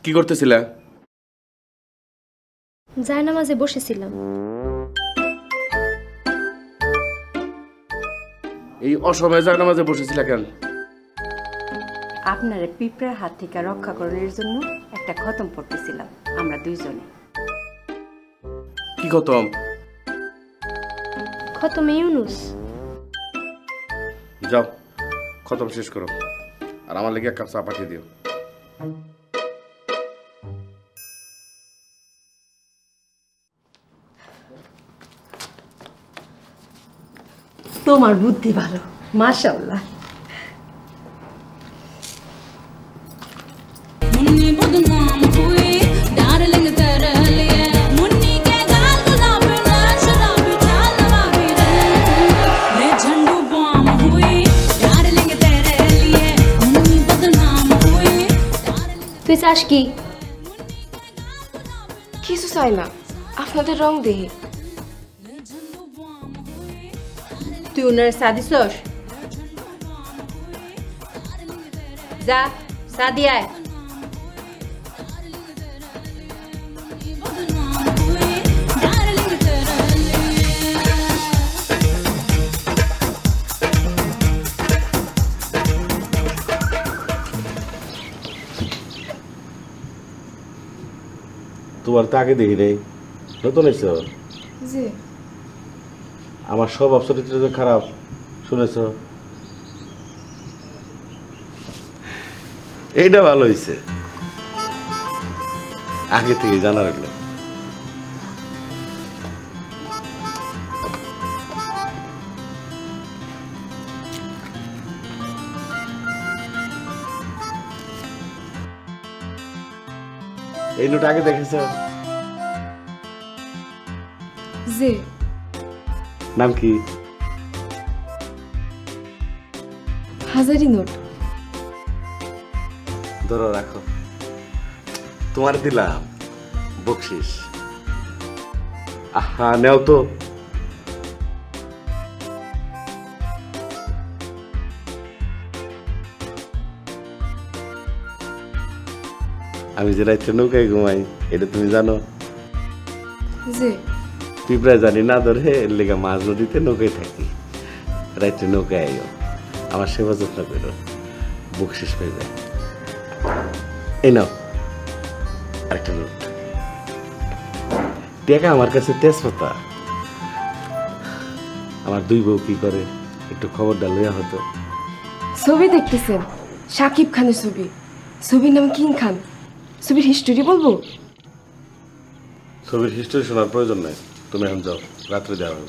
কি করতেছিলা? জায়নামাজে বসেছিলাম। এই অসময়ে জায়নামাজে বসেছিলা কেন? আপনারে পিঁপড়ার হাত থেকে রক্ষা করার জন্য একটা খতম পড়তেছিলাম আমরা দুইজনে। কি খতম? খতমে ইউনুস। যাও খতম শেষ করো, আর আমার লেগে এক কাপ চা পাঠিয়ে দিও। তোমার বুদ্ধি ভালো, মাশাআল্লাহ। তুই চাস কি? কিছু চাই না, আপনাদের রং দেহি। তুই ওনার চা দিছস? যা চা দিয়ে আয়। তোমার তো আগে দেখি নেই, নতুন এসছো। জি। আমার স্বভাব চরিত্র যে খারাপ শুনেছ? এইটা ভালো হয়েছে, আগে থেকে জানা রাখলো। এই নোট আগে দেখেছ? জি। নাম কি? হাজারি নোট। ধরো রাখো, তোমার দিলাম বকশিস। আহা নেও তো। আমি যে রাত্রে নৌকায় ঘুমাই এটা তুমি জানো? জি। পিঁপড়া জানি না ধরে, এর লেগে মাঝ নদীতে নৌকায় থাকি। রাত্রে নৌকায় আইও, আমার সেবা যত্ন করো, বকশিস পেয়ে যায়। এই নাও আরেকটা নোট। টাকা আমার কাছে তেজপাতা। আমার দুই বউ কি করে একটু খবরটা লইয়া হতো। ছবি দেখতেছেন? শাকিব খানের ছবি। ছবির নাম কিং খান। ছবির হিস্টোরি বলবো? ছবির হিস্টোরি শোনার প্রয়োজন নাই, তুমি এখন যাও, রাত্রে যাওয়া হবে।